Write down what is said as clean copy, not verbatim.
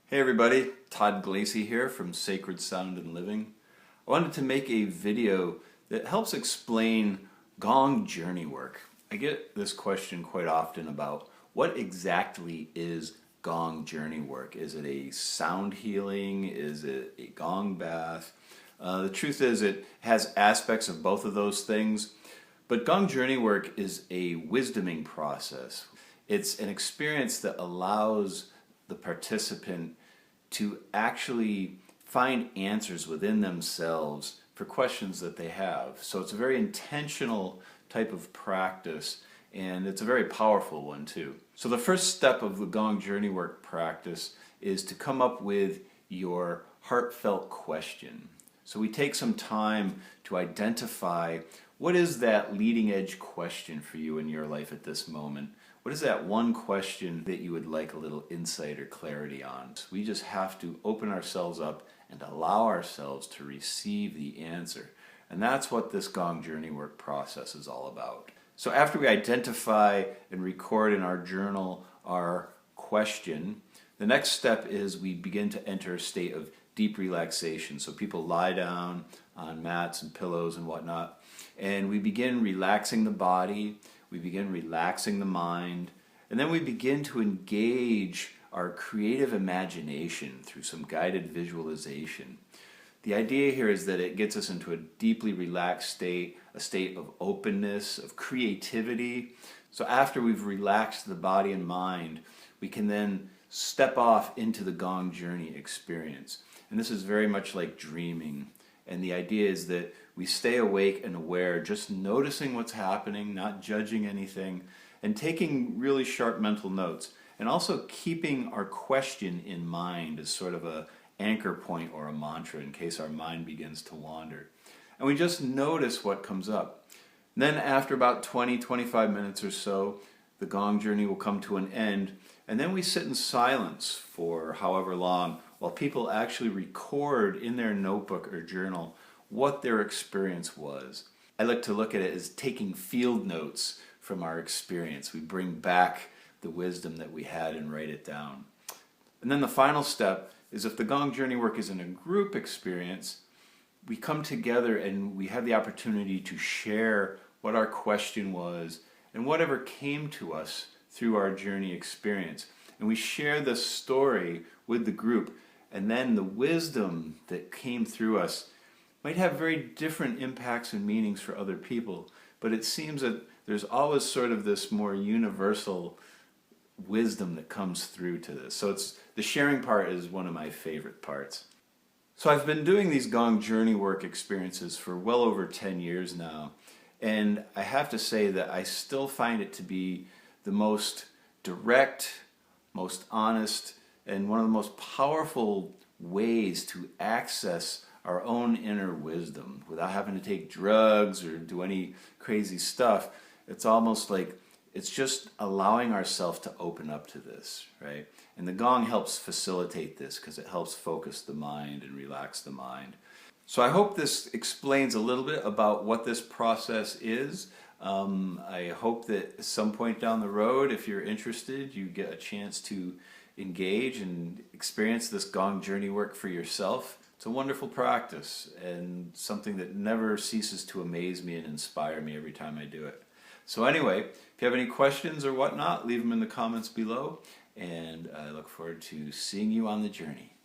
Hey everybody, Todd Glacy here from Sacred Sound and Living. I wanted to make a video that helps explain Gong Journeywork. I get this question quite often about what exactly is Gong Journeywork. Is it a sound healing? Is it a gong bath? The truth is it has aspects of both of those things, but Gong Journeywork is a wisdoming process. It's an experience that allows the participant to actually find answers within themselves for questions that they have. So it's a very intentional type of practice, and it's a very powerful one too. So the first step of the Gong Journeywork practice is to come up with your heartfelt question. So we take some time to identify what is that leading edge question for you in your life at this moment. What is that one question that you would like a little insight or clarity on? We just have to open ourselves up and allow ourselves to receive the answer. And that's what this Gong Journeywork process is all about. So after we identify and record in our journal our question, the next step is we begin to enter a state of deep relaxation. So people lie down on mats and pillows and whatnot, and we begin relaxing the body. We begin relaxing the mind, and then we begin to engage our creative imagination through some guided visualization. The idea here is that it gets us into a deeply relaxed state, a state of openness, of creativity. So after we've relaxed the body and mind, we can then step off into the Gong Journey experience. And this is very much like dreaming. And the idea is that we stay awake and aware, just noticing what's happening, not judging anything, and taking really sharp mental notes. And also keeping our question in mind as sort of an anchor point or a mantra in case our mind begins to wander. And we just notice what comes up. And then after about 20-25 minutes or so, the Gong Journey will come to an end. And then we sit in silence for however long while people actually record in their notebook or journal what their experience was. I like to look at it as taking field notes from our experience. We bring back the wisdom that we had and write it down. And then the final step is if the Gong Journeywork is in a group experience, we come together and we have the opportunity to share what our question was and whatever came to us through our journey experience. And we share the story with the group, and then the wisdom that came through us might have very different impacts and meanings for other people, but it seems that there's always sort of this more universal wisdom that comes through to this. So the sharing part is one of my favorite parts. So I've been doing these Gong Journeywork experiences for well over 10 years now, and I have to say that I still find it to be the most direct, most honest, and one of the most powerful ways to access our own inner wisdom without having to take drugs or do any crazy stuff. It's almost like it's just allowing ourselves to open up to this, right? And the Gong helps facilitate this because it helps focus the mind and relax the mind. So I hope this explains a little bit about what this process is. I hope that at some point down the road, if you're interested, you get a chance to engage and experience this Gong Journeywork for yourself. It's a wonderful practice and something that never ceases to amaze me and inspire me every time I do it. So anyway, if you have any questions or whatnot, leave them in the comments below, and I look forward to seeing you on the journey.